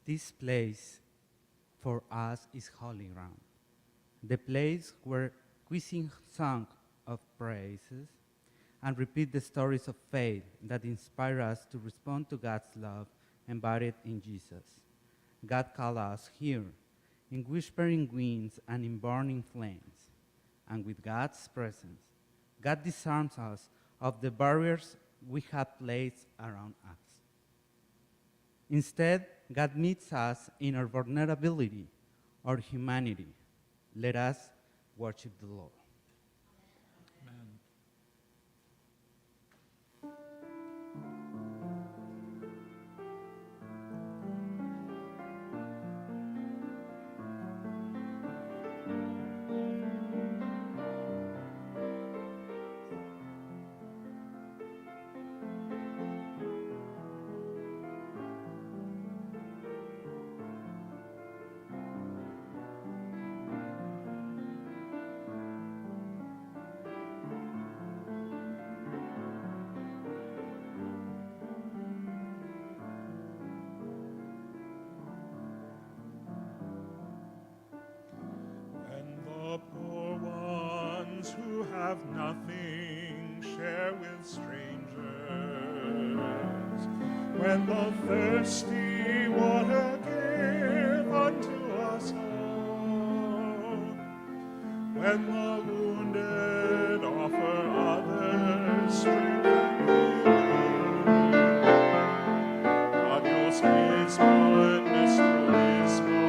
This place for us is holy ground, the place where we sing songs of praises and repeat the stories of faith that inspire us to respond to God's love embodied in Jesus. God calls us here in whispering winds and in burning flames. And with God's presence, God disarms us of the barriers we have placed around us. Instead, God meets us in our vulnerability, our humanity. Let us worship the Lord. Amen. When the poor ones who have nothing share with strangers, when the thirsty water give unto us all, when the wounded offer others strength and healing, a Dios mismo en nuestro mismo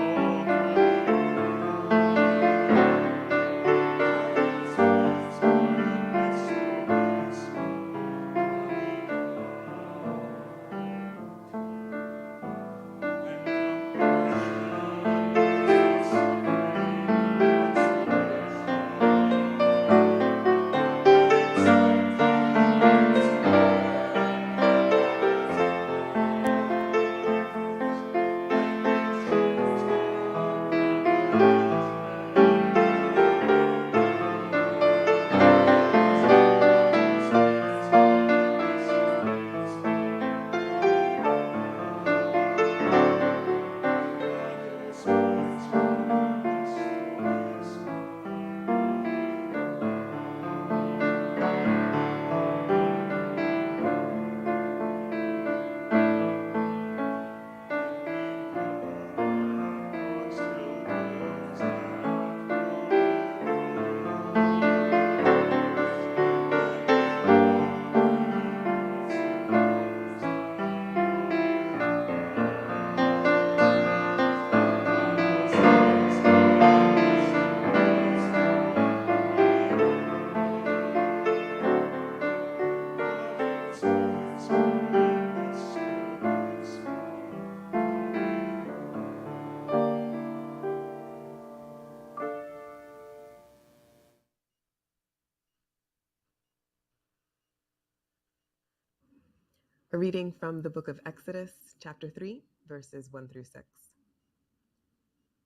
A reading from the book of Exodus, chapter 3, verses 1 through 6.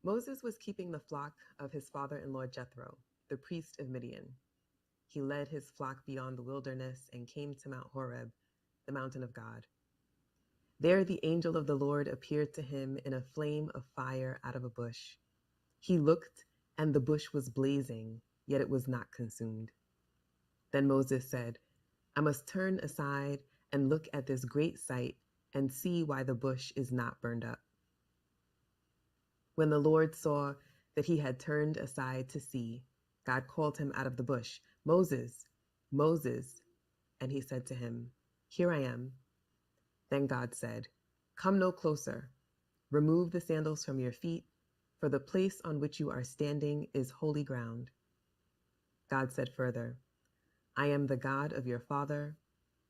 Moses was keeping the flock of his father-in-law Jethro, the priest of Midian. He led his flock beyond the wilderness and came to Mount Horeb, the mountain of God. There the angel of the Lord appeared to him in a flame of fire out of a bush. He looked, and the bush was blazing, yet it was not consumed. Then Moses said, I must turn aside and look at this great sight and see why the bush is not burned up. When the Lord saw that he had turned aside to see, God called him out of the bush, Moses, Moses. And he said to him, Here I am. Then God said, Come no closer. Remove the sandals from your feet, for the place on which you are standing is holy ground. God said further, I am the God of your father,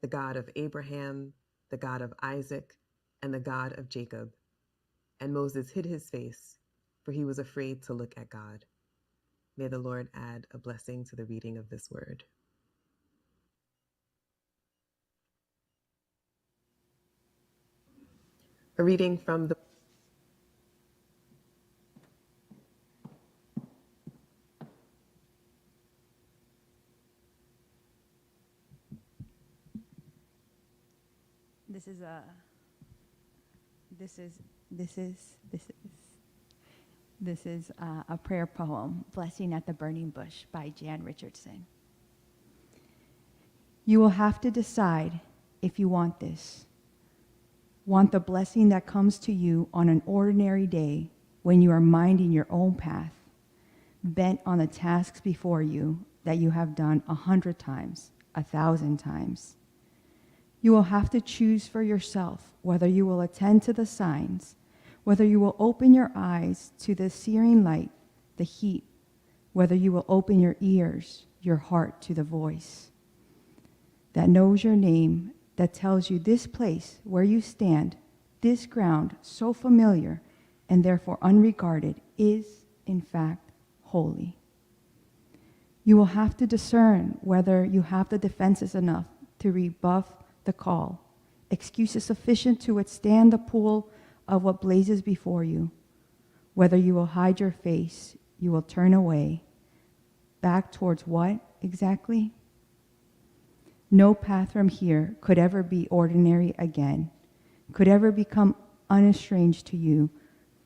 the God of Abraham, the God of Isaac, and the God of Jacob. And Moses hid his face, for he was afraid to look at God. May the Lord add a blessing to the reading of this word. A reading from the This is This is a prayer poem, Blessing at the Burning Bush by Jan Richardson. You will have to decide if you want this. Want the blessing that comes to you on an ordinary day when you are minding your own path, bent on the tasks before you that you have done 100 times, 1,000 times. You will have to choose for yourself whether you will attend to the signs, whether you will open your eyes to the searing light, the heat, whether you will open your ears, your heart to the voice that knows your name, that tells you this place where you stand, this ground so familiar and therefore unregarded is, in fact, holy. You will have to discern whether you have the defenses enough to rebuff the call, excuses sufficient to withstand the pool of what blazes before you, whether you will hide your face, you will turn away, back towards what exactly? No path from here could ever be ordinary again, could ever become unestranged to you,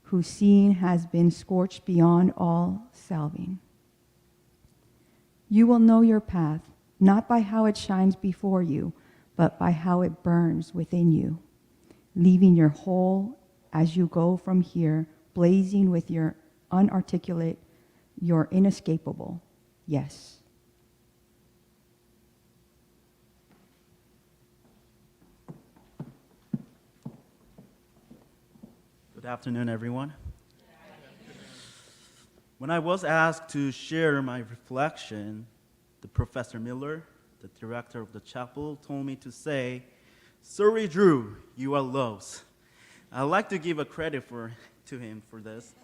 whose seeing has been scorched beyond all salving. You will know your path, not by how it shines before you, but by how it burns within you, leaving your whole as you go from here, blazing with your unarticulate, your inescapable yes. Good afternoon, everyone. When I was asked to share my reflection, the Professor Miller, the director of the chapel, told me to say, "Sorry, Drew, you are lost." I'd like to give a credit to him for this.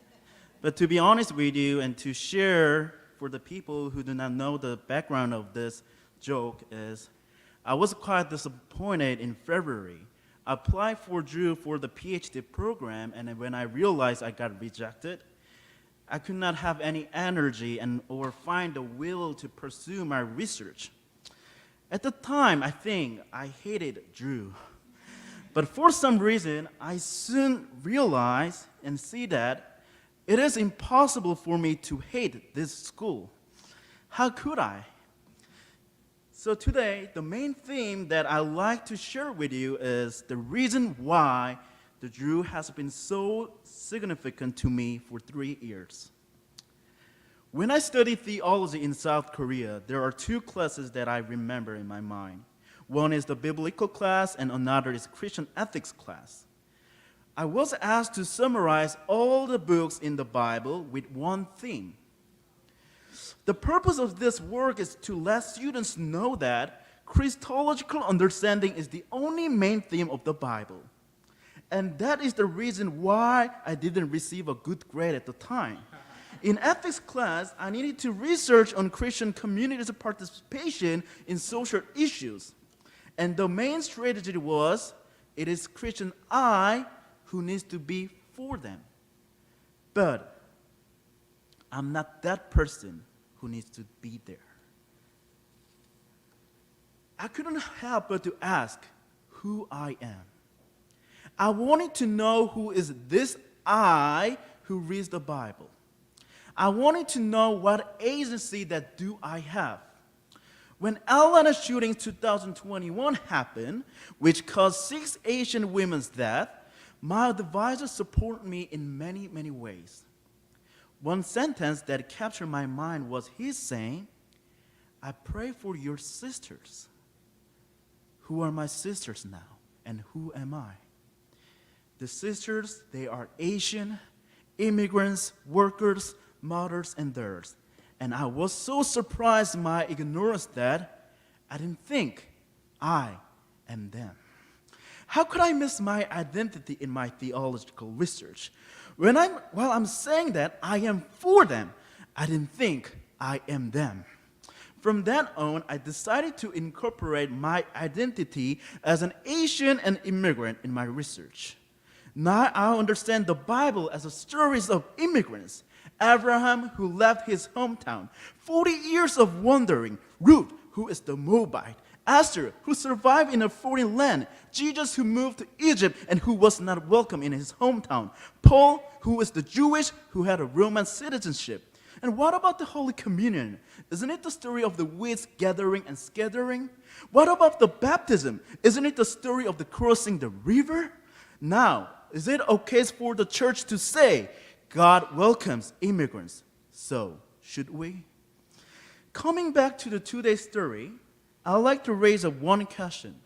But to be honest with you and to share for the people who do not know the background of this joke is, I was quite disappointed in February. I applied for Drew for the PhD program, and when I realized I got rejected, I could not have any energy or find the will to pursue my research. At the time, I think I hated Drew. But for some reason, I soon realized and see that it is impossible for me to hate this school. How could I? So today, the main theme that I'd like to share with you is the reason why the Drew has been so significant to me for 3 years. When I studied theology in South Korea, there are 2 classes that I remember in my mind. One is the biblical class and another is Christian ethics class. I was asked to summarize all the books in the Bible with one theme. The purpose of this work is to let students know that Christological understanding is the only main theme of the Bible. And that is the reason why I didn't receive a good grade at the time. In ethics class, I needed to research on Christian communities' participation in social issues. And the main strategy was, it is Christian I who needs to be for them. But I'm not that person who needs to be there. I couldn't help but to ask who I am. I wanted to know who is this I who reads the Bible. I wanted to know what agency that do I have. When Atlanta shooting 2021 happened, which caused 6 Asian women's death, my advisor supported me in many, many ways. One sentence that captured my mind was his saying, "I pray for your sisters." Who are my sisters now, and who am I? The sisters, they are Asian, immigrants, workers, mothers, and theirs. And I was so surprised by my ignorance that I didn't think I am them. How could I miss my identity in my theological research? While I'm saying that I am for them, I didn't think I am them. From then on, I decided to incorporate my identity as an Asian and immigrant in my research. Now I understand the Bible as a stories of immigrants. Abraham, who left his hometown, 40 years of wandering, Ruth, who is the Moabite, Esther, who survived in a foreign land, Jesus, who moved to Egypt and who was not welcome in his hometown, Paul, who is the Jewish, who had a Roman citizenship. And what about the Holy Communion? Isn't it the story of the weeds gathering and scattering? What about the baptism? Isn't it the story of the crossing the river? Now, is it okay for the church to say, God welcomes immigrants? So, should we? Coming back to the today's story, I'd like to raise one question.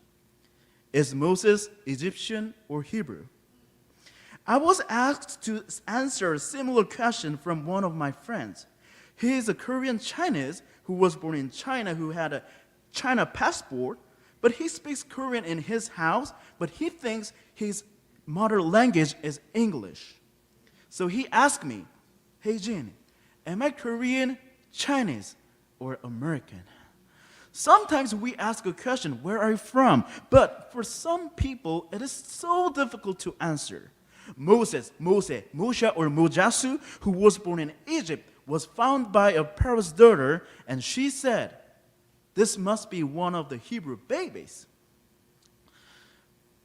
Is Moses Egyptian or Hebrew? I was asked to answer a similar question from one of my friends. He is a Korean Chinese who was born in China, who had a China passport, but he speaks Korean in his house, but he thinks his mother language is English. So he asked me, hey Jene, am I Korean, Chinese, or American? Sometimes we ask a question, where are you from? But for some people, it is so difficult to answer. Moshe, or Mojasu, who was born in Egypt, was found by a Pharaoh's daughter, and she said, this must be one of the Hebrew babies.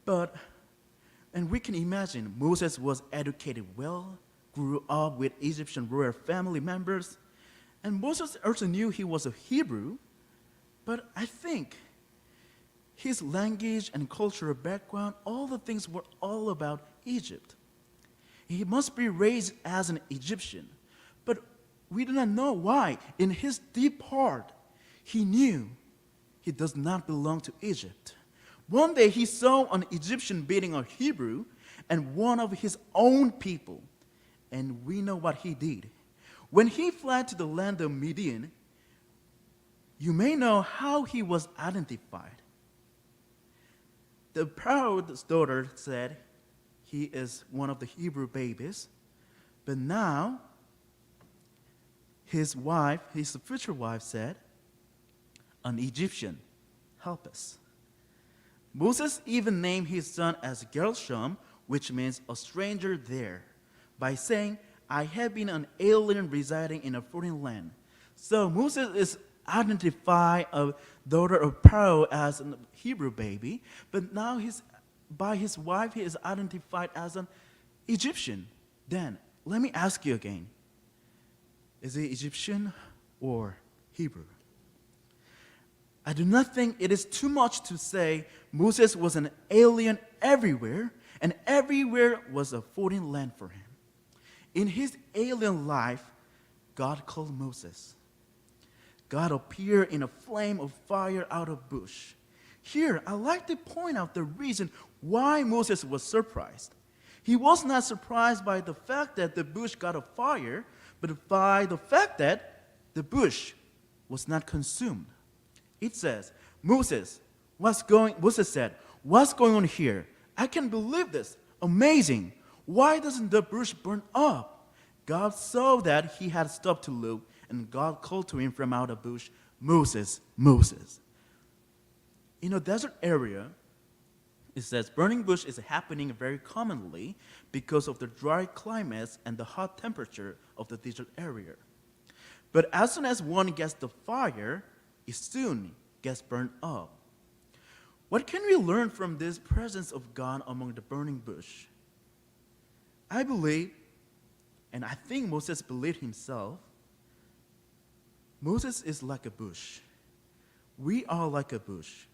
And we can imagine Moses was educated well, grew up with Egyptian royal family members, and Moses also knew he was a Hebrew, but I think his language and cultural background, all the things were all about Egypt. He must be raised as an Egyptian, but we do not know why. In his deep heart, he knew he does not belong to Egypt. One day he saw an Egyptian beating a Hebrew and one of his own people, and we know what he did. When he fled to the land of Midian, you may know how he was identified. The Pharaoh's daughter said he is one of the Hebrew babies, but now his future wife said, an Egyptian, help us. Moses even named his son as Gershom, which means a stranger there, by saying, I have been an alien residing in a foreign land. So Moses is identified a daughter of Pharaoh as a Hebrew baby, but now by his wife he is identified as an Egyptian. Then, let me ask you again, is he Egyptian or Hebrew? I do not think it is too much to say Moses was an alien everywhere, and everywhere was a foreign land for him. In his alien life, God called Moses. God appeared in a flame of fire out of bush. Here, I'd like to point out the reason why Moses was surprised. He was not surprised by the fact that the bush got a fire, but by the fact that the bush was not consumed. It says, Moses said, what's going on here? I can't believe this. Amazing. Why doesn't the bush burn up? God saw that he had stopped to look, and God called to him from out of the bush, Moses, Moses. In a desert area, it says burning bush is happening very commonly because of the dry climates and the hot temperature of the desert area. But as soon as one gets the fire, it soon gets burned up. What can we learn from this presence of God among the burning bush? I believe, and I think Moses believed himself, Moses is like a bush. We are like a bush.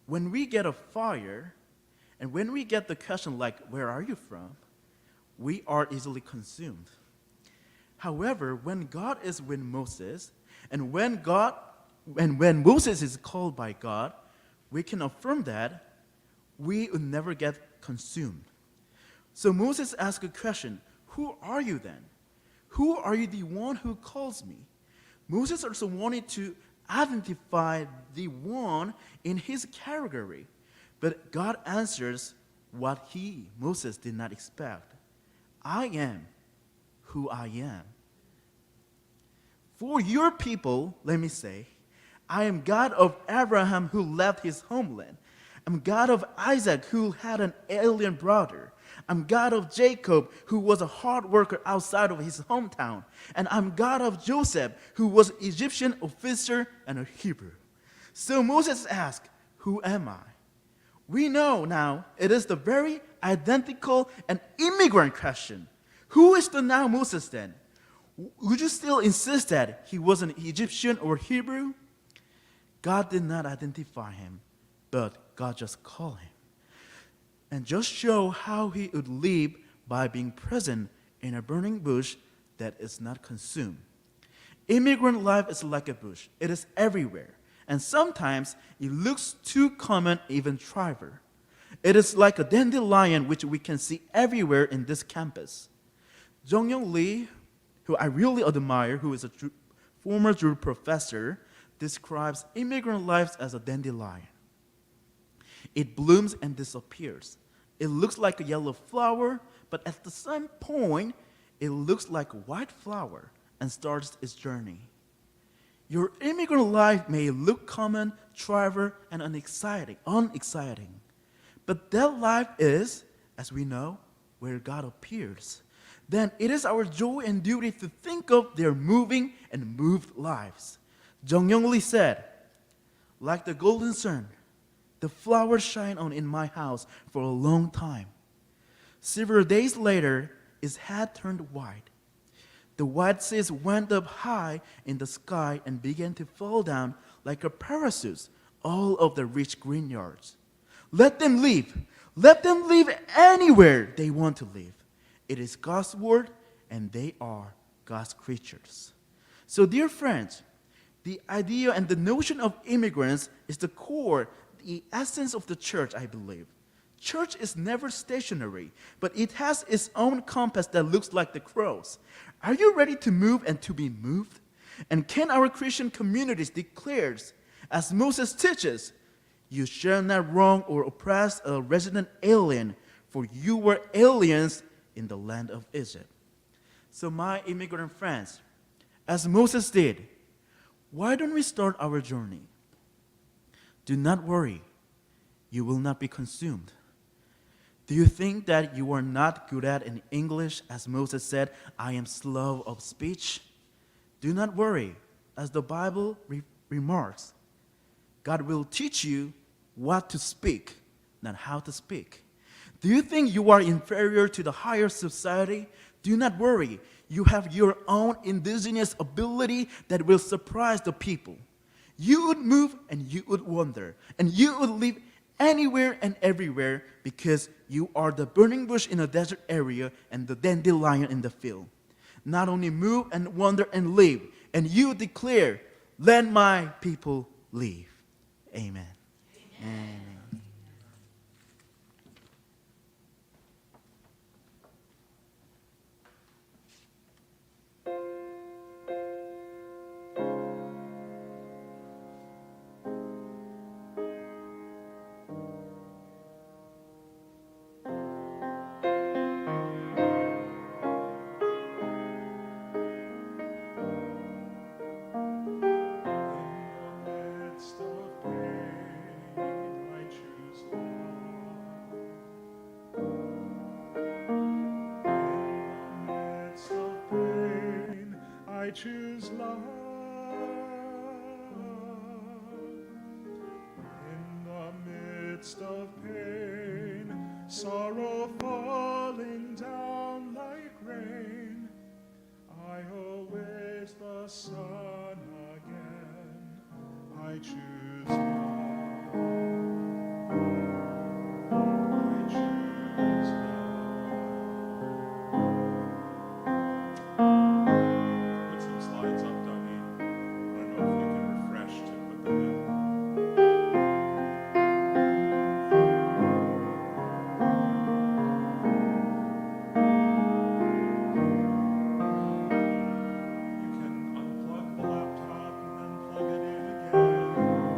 When we get a fire, and when we get the question like, where are you from? We are easily consumed. However, when God is with Moses, and when Moses is called by God, we can affirm that we will never get consumed. So Moses asked a question, who are you then? Who are you the one who calls me? Moses also wanted to identify the one in his category, but God answers what Moses did not expect. I am who I am. For your people, let me say, I am God of Abraham who left his homeland. I'm God of Isaac who had an alien brother. I'm God of Jacob who was a hard worker outside of his hometown. And I'm God of Joseph who was an Egyptian officer and a Hebrew. So Moses asked, who am I? We know now it is the very identical and immigrant question. Who is the now Moses then? Would you still insist that he was an Egyptian or Hebrew? God did not identify him, but God just called him. And just show how he would live by being present in a burning bush that is not consumed. Immigrant life is like a bush. It is everywhere. And sometimes it looks too common, even trivial. It is like a dandelion which we can see everywhere in this campus. Hayoung Lee, who I really admire, who is a former Jew professor, describes immigrant lives as a dandelion. It blooms and disappears. It looks like a yellow flower, but at the same point, it looks like a white flower and starts its journey. Your immigrant life may look common, trivial, and unexciting. But that life is, as we know, where God appears. Then it is our joy and duty to think of their moving and moved lives. Hayoung Lee said, like the golden sun, the flowers shine on in my house for a long time. Several days later, its head turned white. The white seeds went up high in the sky and began to fall down like a parachute all of the rich green yards. Let them live. Let them live anywhere they want to live. It is God's word, and they are God's creatures. So, dear friends, the idea and the notion of immigrants is the core, the essence of the church, I believe. Church is never stationary, but it has its own compass that looks like the cross. Are you ready to move and to be moved? And can our Christian communities declare, as Moses teaches, you shall not wrong or oppress a resident alien, for you were aliens in the land of Egypt. So my immigrant friends, as Moses did, why don't we start our journey? Do not worry, you will not be consumed. Do you think that you are not good at in English, as Moses said, I am slow of speech? Do not worry, as the Bible remarks, God will teach you what to speak, not how to speak. Do you think you are inferior to the higher society? Do not worry, you have your own indigenous ability that will surprise the people. You would move and you would wander, and you would live anywhere and everywhere because you are the burning bush in a desert area and the dandelion in the field. Not only move and wander and live, and you declare, let my people live. Amen. Amen. I choose love. In the midst of pain, sorrow falling down like rain, I await the sun again. I choose love. I choose love. Put some slides up, Dougie. I don't know if you can refresh to put them in. You can unplug the laptop and then plug it in again.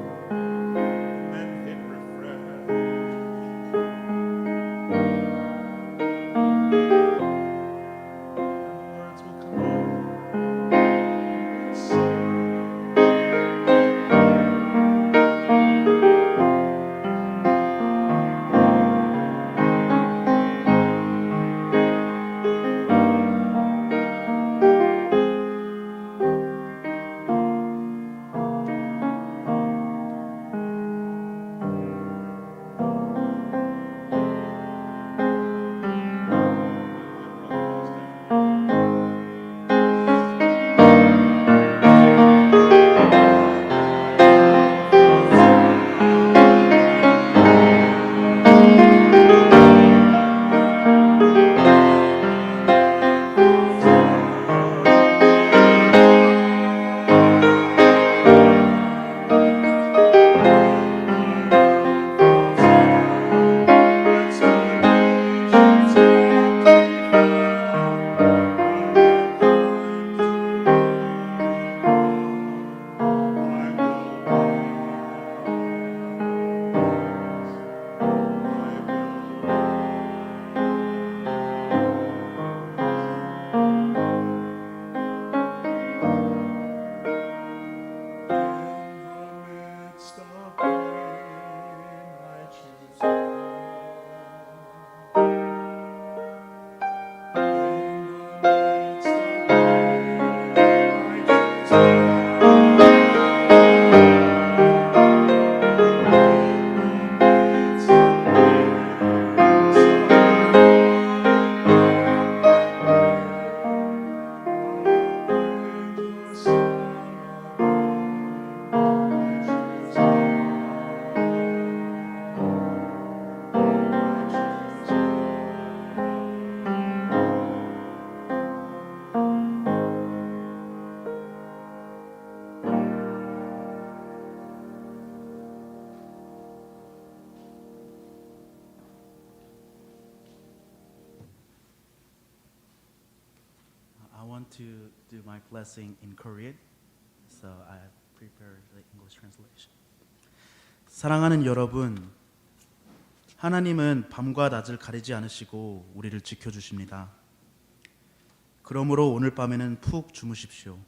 I want to do my blessing in Korean, so I prepared the English translation. 사랑하는 여러분, 하나님은 밤과 낮을 가리지 않으시고 우리를 지켜주십니다. 그러므로 오늘 밤에는 푹 주무십시오.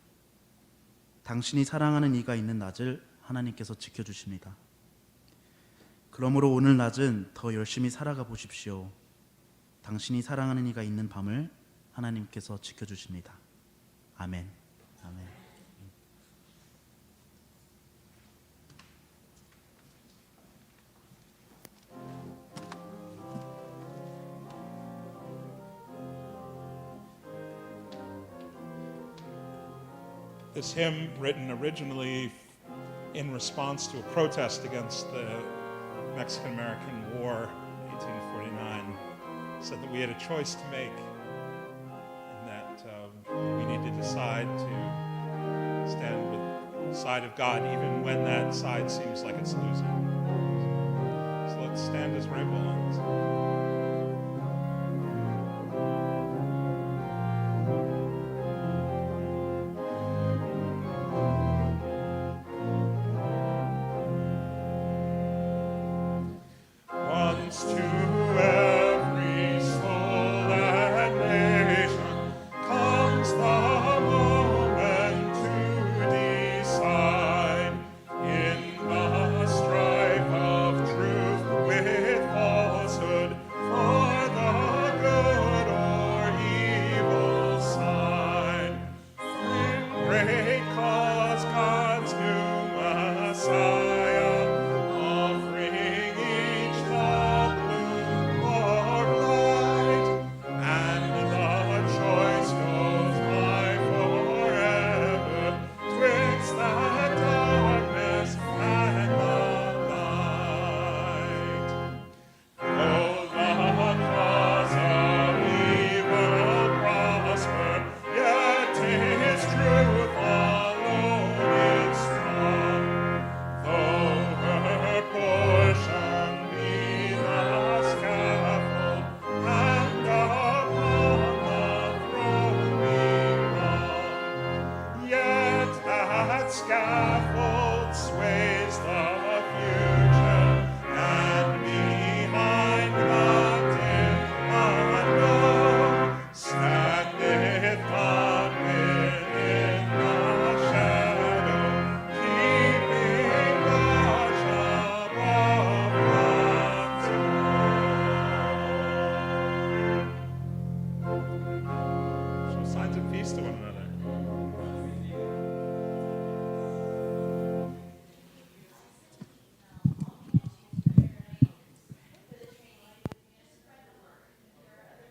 당신이 사랑하는 이가 있는 낮을 하나님께서 지켜주십니다. 그러므로 오늘 낮은 더 열심히 살아가 보십시오. 당신이 사랑하는 이가 있는 밤을 하나님께서 지켜주십니다. 아멘. 아멘. This hymn, written originally in response to a protest against the Mexican-American War, 1849, said that we had a choice to make, and that we need to decide to stand with the side of God, even when that side seems like it's losing. So let's stand as rebels. Once to every soul and nation comes the moment to decide in the strife of truth with falsehood for the good or evil side. In great cause God's new Messiah, offering each the bloom or light, and the choice goes by forever twixt the darkness and the light. Though the cause of evil prosper, yet his truth alone is strong. Though her portion be the scaffold, and upon the throne be wrong, yet that scaffold sways the